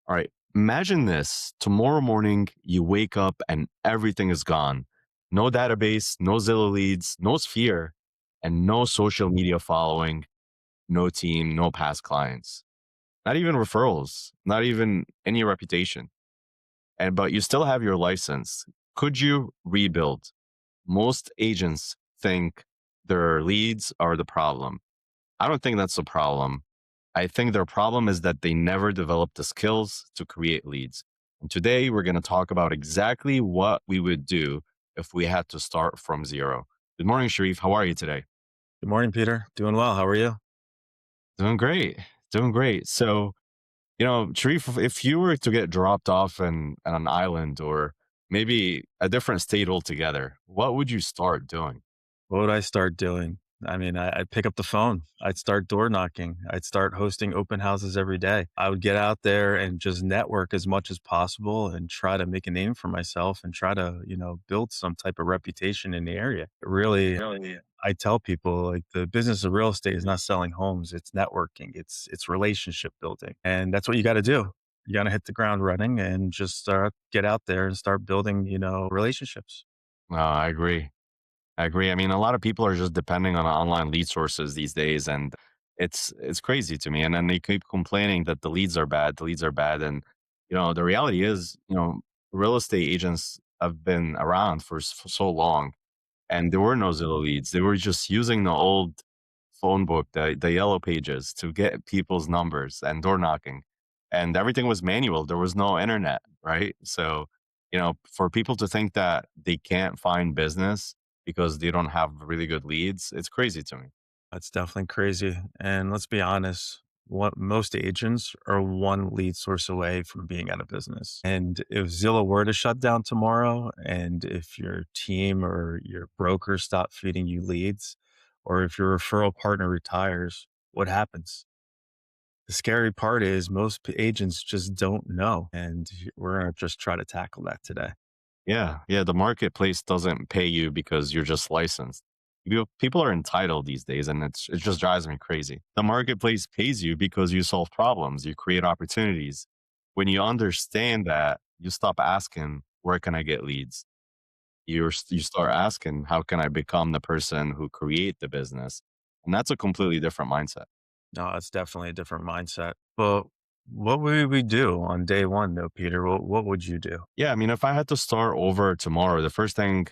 All right. Imagine this. Tomorrow morning, you wake up and everything is gone. No database, no Zillow leads, no Sphere, and no social media following, no team, no past clients, not even referrals, not even any reputation. But you still have your license. Could you rebuild? Most agents think their leads are the problem. I don't think that's the problem. I think their problem is that they never developed the skills to create leads. And today we're going to talk about exactly what we would do if we had to start from zero. Good morning, Sharif. How are you today? Good morning, Peter. Doing well. How are you? Doing great. Doing great. So, Sharif, if you were to get dropped off on an island or maybe a different state altogether, what would you start doing? What would I start doing? I'd pick up the phone. I'd start door knocking. I'd start hosting open houses every day. I would get out there and just network as much as possible and try to make a name for myself and try to, build some type of reputation in the area. Really, I tell people like the business of real estate is not selling homes, it's networking, it's relationship building. And that's what you got to do. You got to hit the ground running and just get out there and start building, relationships. I agree. I agree. I mean, a lot of people are just depending on online lead sources these days, and it's crazy to me. And then they keep complaining that the leads are bad, the leads are bad. And the reality is, real estate agents have been around for so long, and there were no Zillow leads. They were just using the old phone book, the yellow pages, to get people's numbers and door knocking, and everything was manual. There was no internet, right? So, for people to think that they can't find business because they don't have really good leads, it's crazy to me. That's definitely crazy. And let's be honest, what most agents are one lead source away from being out of business. And if Zillow were to shut down tomorrow, and if your team or your broker stop feeding you leads, or if your referral partner retires, what happens? The scary part is most agents just don't know. And we're going to just try to tackle that today. Yeah, yeah. The marketplace doesn't pay you because you're just licensed. People are entitled these days, and it just drives me crazy. The marketplace pays you because you solve problems, you create opportunities. When you understand that, you stop asking, "Where can I get leads?" You start asking, "How can I become the person who create the business?" And that's a completely different mindset. No, it's definitely a different mindset. But what would we do on day one, though, Peter? What would you do? Yeah, I mean, if I had to start over tomorrow, the first thing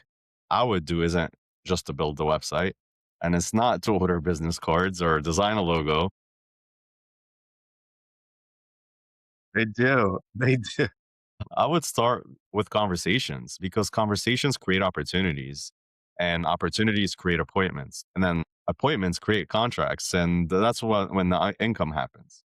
I would do isn't just to build the website, and it's not to order business cards or design a logo. They do. They do. I would start with conversations because conversations create opportunities, and opportunities create appointments, and then appointments create contracts, and that's when the income happens.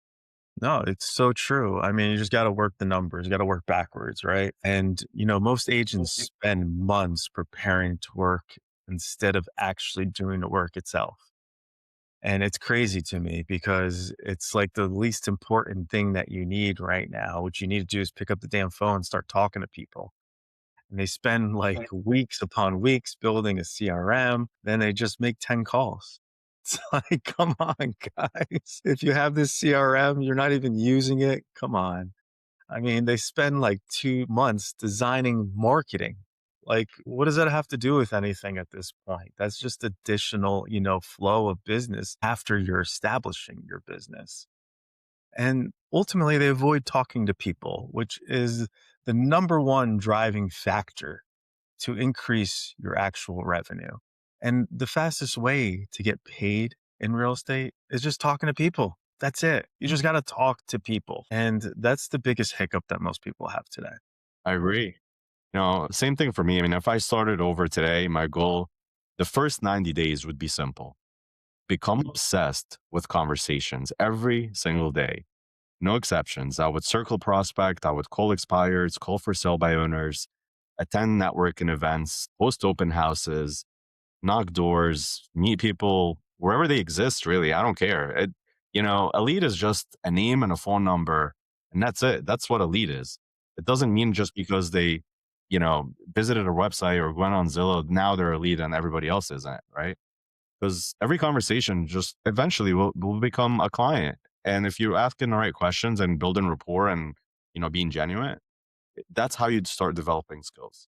No, it's so true. You just got to work the numbers. You got to work backwards, right? And, most agents spend months preparing to work instead of actually doing the work itself. And it's crazy to me because it's like the least important thing that you need right now. What you need to do is pick up the damn phone and start talking to people. And they spend like weeks upon weeks building a CRM. Then they just make 10 calls. It's like, come on, guys. If you have this CRM, you're not even using it. Come on. They spend like 2 months designing marketing. Like, what does that have to do with anything at this point? That's just additional, flow of business after you're establishing your business. And ultimately, they avoid talking to people, which is the number one driving factor to increase your actual revenue. And the fastest way to get paid in real estate is just talking to people. That's it. You just got to talk to people. And that's the biggest hiccup that most people have today. I agree. Same thing for me. I mean, if I started over today, my goal, the first 90 days would be simple: become obsessed with conversations every single day. No exceptions. I would circle prospect, I would call expireds, call for sale by owners, attend networking events, host open houses, knock doors, meet people wherever they exist, really. I don't care. A lead is just a name and a phone number, and that's it. That's what a lead is. It doesn't mean just because they, visited a website or went on Zillow, now they're a lead and everybody else isn't, right? Because every conversation just eventually will become a client. And if you're asking the right questions and building rapport and, being genuine, that's how you'd start developing skills.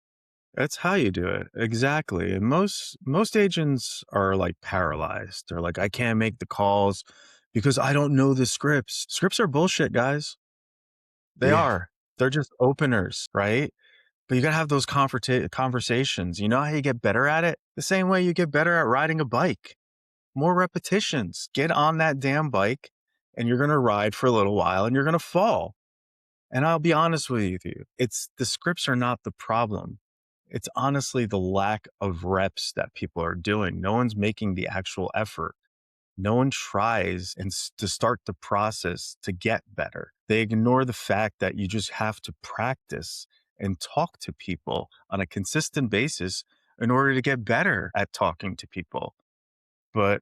That's how you do it. Exactly. And most agents are like paralyzed. They're like, I can't make the calls because I don't know the scripts. Scripts are bullshit, guys. They Yeah. are. They're just openers, right? But you gotta have those conversations. You know how you get better at it? The same way you get better at riding a bike. More repetitions. Get on that damn bike and you're gonna ride for a little while and you're gonna fall. And I'll be honest with you, it's the scripts are not the problem. It's honestly the lack of reps that people are doing. No one's making the actual effort. No one tries to start the process to get better. They ignore the fact that you just have to practice and talk to people on a consistent basis in order to get better at talking to people. But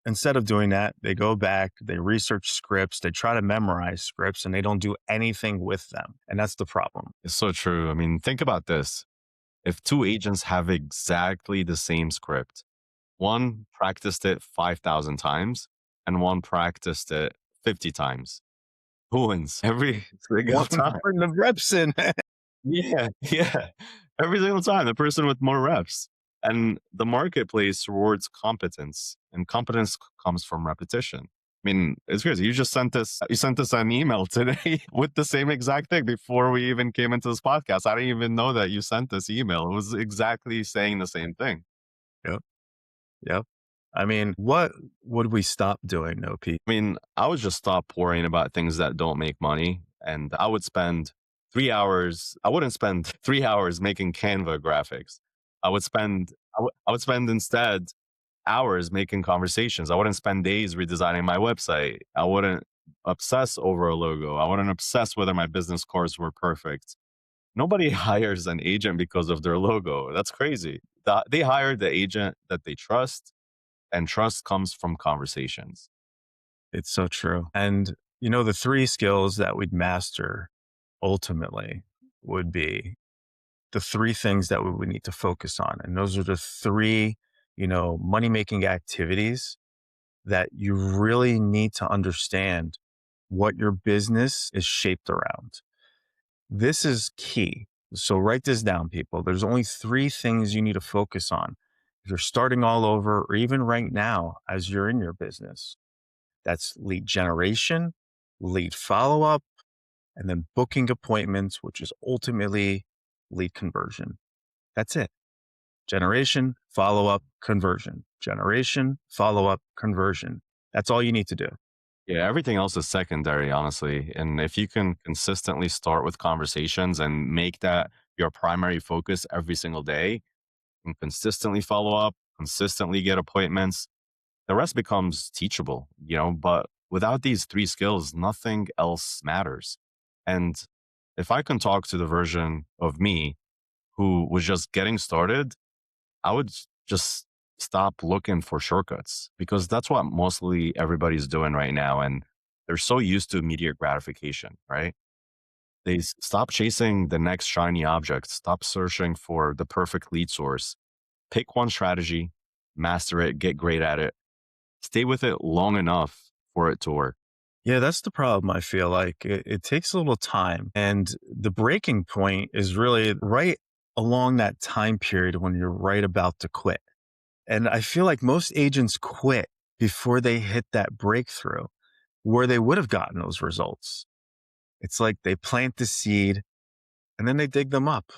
instead of doing that, they go back, they research scripts, they try to memorize scripts, and they don't do anything with them. And that's the problem. It's so true. I mean, think about this. If two agents have exactly the same script, one practiced it 5,000 times and one practiced it 50 times, who wins every single One time? putting the reps in. Yeah, yeah. Every single time, the person with more reps. And the marketplace rewards competence, and competence comes from repetition. I mean, it's crazy. You sent us an email today with the same exact thing before we even came into this podcast. I didn't even know that you sent this email. It was exactly saying the same thing. Yep. Yep. I mean, what would we stop doing, no, Pete? I mean, I would just stop worrying about things that don't make money. And I would spend 3 hours. I wouldn't spend 3 hours making Canva graphics. I would spend instead hours making conversations. I wouldn't spend days redesigning my website. I wouldn't obsess over a logo. I wouldn't obsess whether my business cards were perfect. Nobody hires an agent because of their logo. That's crazy. They hire the agent that they trust, and trust comes from conversations. It's so true. And, the three skills that we'd master ultimately would be the three things that we would need to focus on. And those are the three, money making activities that you really need to understand what your business is shaped around. This is key. So write this down, people. There's only three things you need to focus on. If you're starting all over, or even right now as you're in your business, that's lead generation, lead follow up, and then booking appointments, which is ultimately lead conversion. That's it. Generation, follow up, conversion. Generation, follow up, conversion. That's all you need to do. Yeah, everything else is secondary, honestly. And if you can consistently start with conversations and make that your primary focus every single day and consistently follow up, consistently get appointments, the rest becomes teachable. But without these three skills, nothing else matters. And if I can talk to the version of me who was just getting started, I would just stop looking for shortcuts because that's what mostly everybody's doing right now. And they're so used to immediate gratification, right? Stop chasing the next shiny object, stop searching for the perfect lead source. Pick one strategy, master it, get great at it, stay with it long enough for it to work. Yeah, that's the problem. I feel like it takes a little time. And the breaking point is really right along that time period when you're right about to quit. And I feel like most agents quit before they hit that breakthrough where they would have gotten those results. It's like they plant the seed and then they dig them up.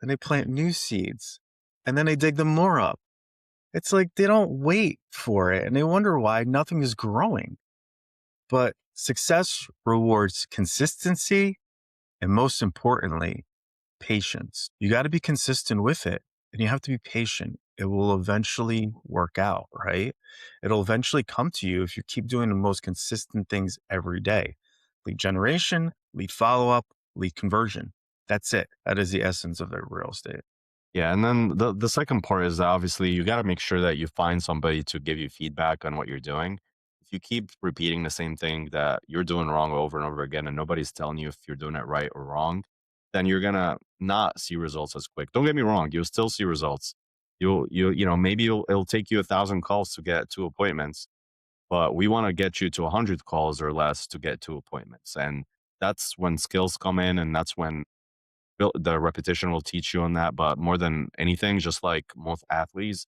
Then they plant new seeds and then they dig them more up. It's like they don't wait for it and they wonder why nothing is growing. But success rewards consistency and, most importantly, patience. You got to be consistent with it and you have to be patient. It will eventually work out, right? It'll eventually come to you if you keep doing the most consistent things every day. Lead generation, lead follow up, lead conversion. That's it. That is the essence of the real estate. Yeah. And then the second part is that obviously you got to make sure that you find somebody to give you feedback on what you're doing. If you keep repeating the same thing that you're doing wrong over and over again, and nobody's telling you if you're doing it right or wrong, then you're going to not see results as quick. Don't get me wrong. You'll still see results. Maybe it'll take you 1,000 calls to get 2 appointments, but we want to get you to 100 calls or less to get 2 appointments. And that's when skills come in, and that's when the repetition will teach you on that. But more than anything, just like most athletes,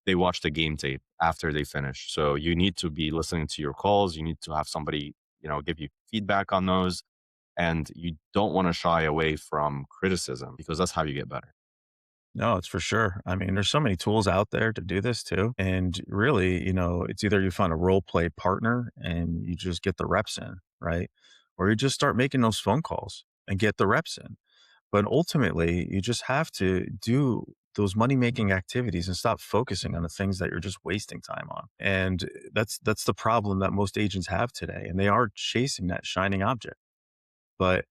they watch the game tape after they finish. So you need to be listening to your calls. You need to have somebody, give you feedback on those. And you don't want to shy away from criticism because that's how you get better. No, it's for sure. I mean, there's so many tools out there to do this too. And really, it's either you find a role play partner and you just get the reps in, right? Or you just start making those phone calls and get the reps in. But ultimately, you just have to do those money making activities and stop focusing on the things that you're just wasting time on. And that's the problem that most agents have today. And they are chasing that shining object. But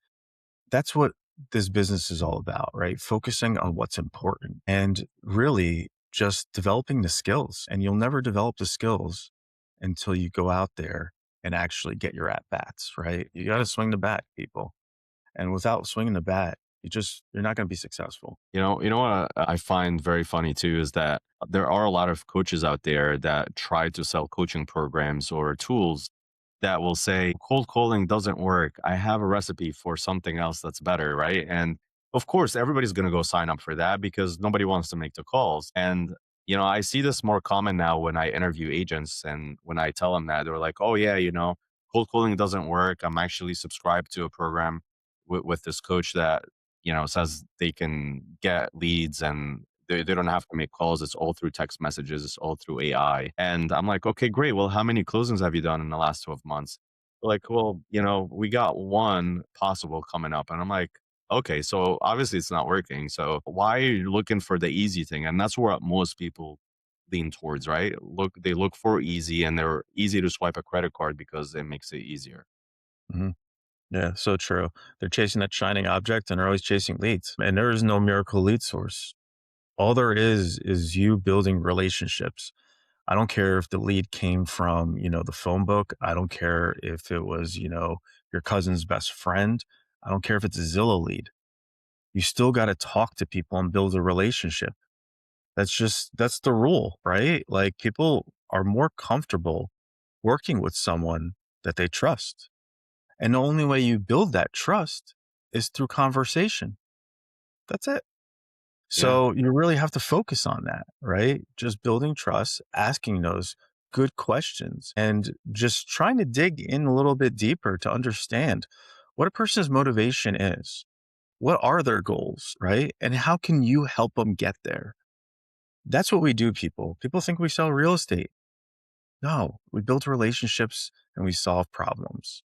that's what this business is all about, right? Focusing on what's important and really just developing the skills. And you'll never develop the skills until you go out there and actually get your at bats, right? You got to swing the bat, people. And without swinging the bat, you're not going to be successful. You know what I find very funny too is that there are a lot of coaches out there that try to sell coaching programs or tools that will say cold calling doesn't work. I have a recipe for something else that's better, right? And of course, everybody's going to go sign up for that because nobody wants to make the calls. And I see this more common now when I interview agents and when I tell them that they're like, "Oh yeah, cold calling doesn't work. I'm actually subscribed to a program with this coach that says they can get leads and they don't have to make calls. It's all through text messages. It's all through AI." And I'm like, okay, great. Well, how many closings have you done in the last 12 months? They're like, well, we got one possible coming up. And I'm like, okay, so obviously it's not working. So why are you looking for the easy thing? And that's where most people lean towards, right? They look for easy and they're easy to swipe a credit card because it makes it easier. Hmm. Yeah, so true. They're chasing that shining object and they're always chasing leads. And there is no miracle lead source. All there is you building relationships. I don't care if the lead came from, the phone book. I don't care if it was, your cousin's best friend. I don't care if it's a Zillow lead. You still got to talk to people and build a relationship. That's the rule, right? Like people are more comfortable working with someone that they trust. And the only way you build that trust is through conversation. That's it. Yeah. So you really have to focus on that, right? Just building trust, asking those good questions, and just trying to dig in a little bit deeper to understand what a person's motivation is. What are their goals, right? And how can you help them get there? That's what we do, people. People think we sell real estate. No, we build relationships and we solve problems.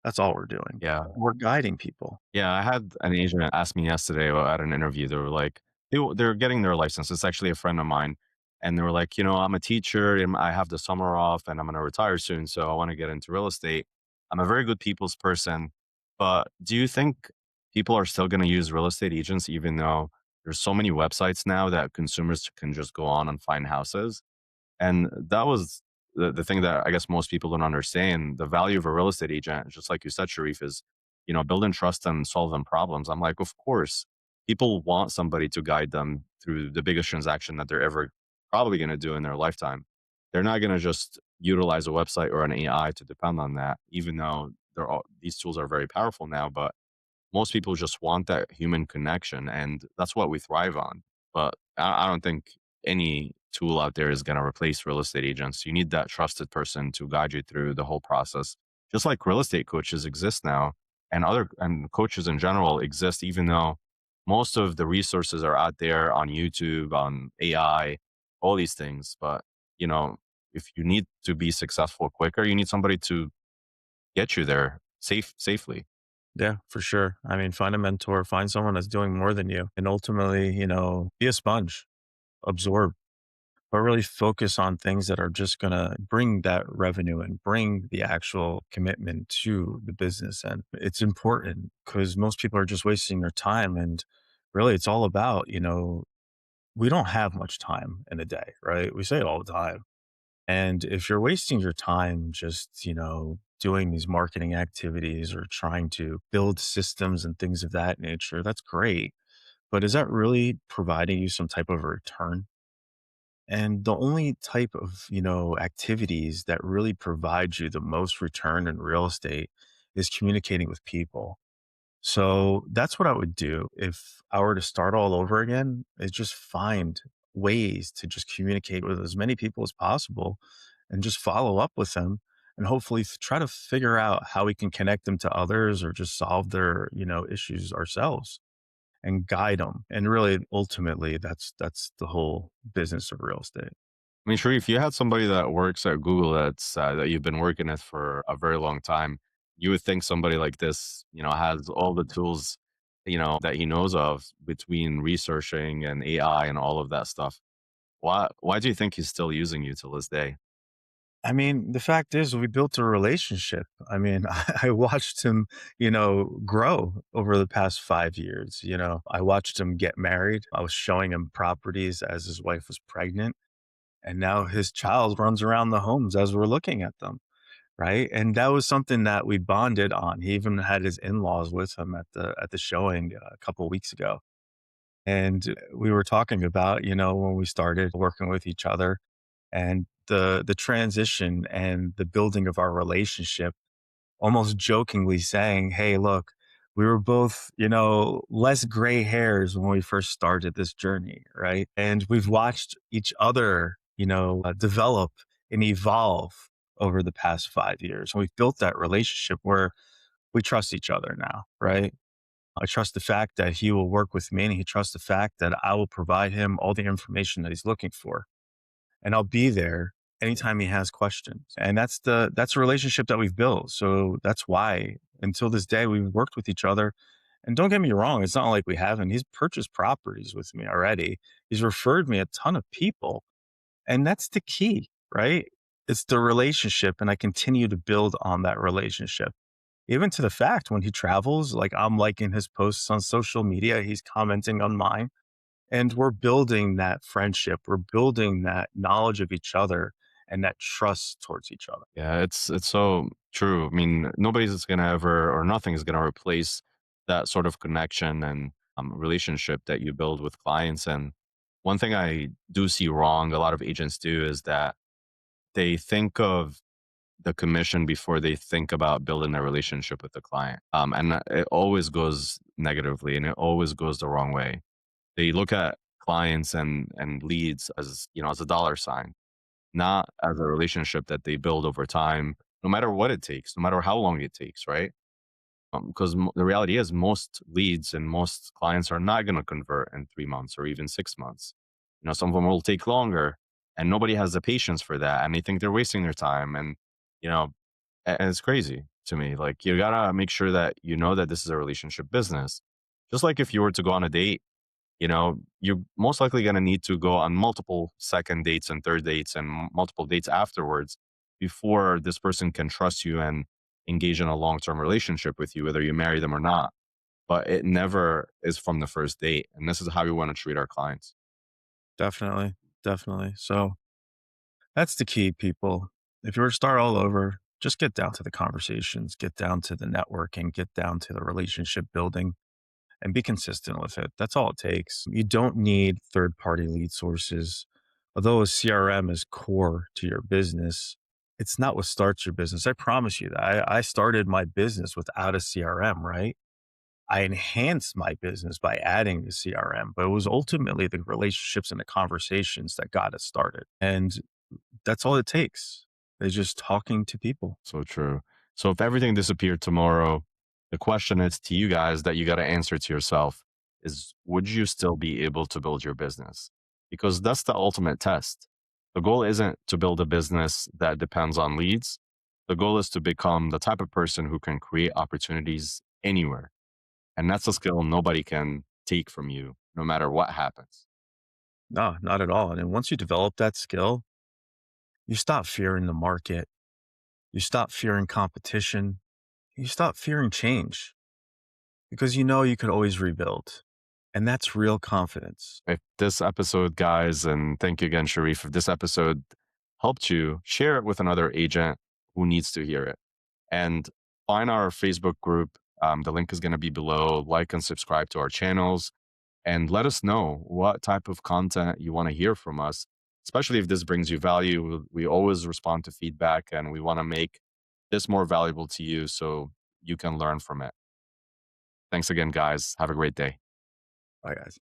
That's all we're doing. Yeah. We're guiding people. Yeah, I had an agent ask me yesterday at an interview. They were like, they're getting their license. It's actually a friend of mine, and they were like, I'm a teacher and I have the summer off, and I'm going to retire soon, so I want to get into real estate. I'm a very good people's person, but do you think people are still going to use real estate agents, even though there's so many websites now that consumers can just go on and find houses? And that was the thing that I guess most people don't understand. The value of a real estate agent, just like you said, Sharif, is, building trust and solving problems. I'm like, of course, people want somebody to guide them through the biggest transaction that they're ever probably going to do in their lifetime. They're not going to just utilize a website or an AI to depend on that, even though these tools are very powerful now. But most people just want that human connection, and that's what we thrive on. But I don't think any tool out there is going to replace real estate agents. You need that trusted person to guide you through the whole process. Just like real estate coaches exist now, and coaches in general exist, even though most of the resources are out there on YouTube, on AI, all these things. But you know, if you need to be successful quicker, you need somebody to get you there safely. Yeah, for sure. I mean, find a mentor, find someone that's doing more than you, and ultimately, be a sponge, absorb, but really focus on things that are just going to bring that revenue and bring the actual commitment to the business. And it's important because most people are just wasting their time. And really, it's all about, we don't have much time in a day, right? We say it all the time. And if you're wasting your time just, doing these marketing activities or trying to build systems and things of that nature, that's great. But is that really providing you some type of a return? And the only type of, activities that really provide you the most return in real estate is communicating with people. So that's what I would do if I were to start all over again, is just find ways to just communicate with as many people as possible and just follow up with them and hopefully try to figure out how we can connect them to others or just solve their, issues ourselves and guide them. And really ultimately that's the whole business of real estate. I mean, Sharif, you had somebody that works at Google that you've been working with for a very long time. You would think somebody like this, has all the tools, that he knows of between researching and AI and all of that stuff. Why do you think he's still using you till this day? I mean, the fact is we built a relationship. I mean, I watched him, grow over the past 5 years. I watched him get married. I was showing him properties as his wife was pregnant, and now his child runs around the homes as we're looking at them, right? And that was something that we bonded on. He even had his in-laws with him at the showing a couple weeks ago. And we were talking about, when we started working with each other and the transition and the building of our relationship, almost jokingly saying, "Hey, look, we were both, less gray hairs when we first started this journey, right? And we've watched each other, develop and evolve over the past 5 years. And we've built that relationship where we trust each other now, right? I trust the fact that he will work with me and he trusts the fact that I will provide him all the information that he's looking for. And I'll be there anytime he has questions. And that's a relationship that we've built. So that's why until this day we've worked with each other. And don't get me wrong, it's not like we haven't. He's purchased properties with me already. He's referred me a ton of people. And that's the key, right? It's the relationship. And I continue to build on that relationship. Even to the fact when he travels, like I'm liking his posts on social media, he's commenting on mine. And we're building that friendship. We're building that knowledge of each other and that trust towards each other. Yeah, it's so true. I mean, nobody's gonna ever or nothing is gonna replace that sort of connection and relationship that you build with clients. And one thing I do see wrong, a lot of agents do, is that they think of the commission before they think about building a relationship with the client. And it always goes negatively and it always goes the wrong way. They look at clients and leads as, as a dollar sign, not as a relationship that they build over time, no matter what it takes, no matter how long it takes, right? Because the reality is, most leads and most clients are not going to convert in 3 months or even 6 months. Some of them will take longer, and nobody has the patience for that, and they think they're wasting their time. And you know, and it's crazy to me. Like, you gotta make sure that you know that this is a relationship business. Just like if you were to go on a date, you're most likely going to need to go on multiple second dates and third dates and multiple dates afterwards before this person can trust you and engage in a long-term relationship with you, whether you marry them or not. But it never is from the first date. And this is how we want to treat our clients. Definitely. Definitely. So that's the key, people. If you were to start all over, just get down to the conversations, get down to the networking, get down to the relationship building and be consistent with it. That's all it takes. You don't need third party lead sources. Although a CRM is core to your business, it's not what starts your business. I promise you that. I started my business without a CRM, right? I enhanced my business by adding the CRM, but it was ultimately the relationships and the conversations that got us started. And that's all it takes. It's just talking to people. So true. So if everything disappeared tomorrow, the question is to you guys that you got to answer to yourself is, would you still be able to build your business? Because that's the ultimate test. The goal isn't to build a business that depends on leads. The goal is to become the type of person who can create opportunities anywhere. And that's a skill nobody can take from you, no matter what happens. No, not at all. And once you develop that skill, you stop fearing the market. You stop fearing competition. You stop fearing change because you know you could always rebuild. And that's real confidence. If this episode, guys, and thank you again, Sharif, if this episode helped you, share it with another agent who needs to hear it. And find our Facebook group. The link is going to be below. Like and subscribe to our channels and let us know what type of content you want to hear from us, especially if this brings you value. We always respond to feedback and we want to make this more valuable to you. So you can learn from it. Thanks again, guys. Have a great day. Bye, guys.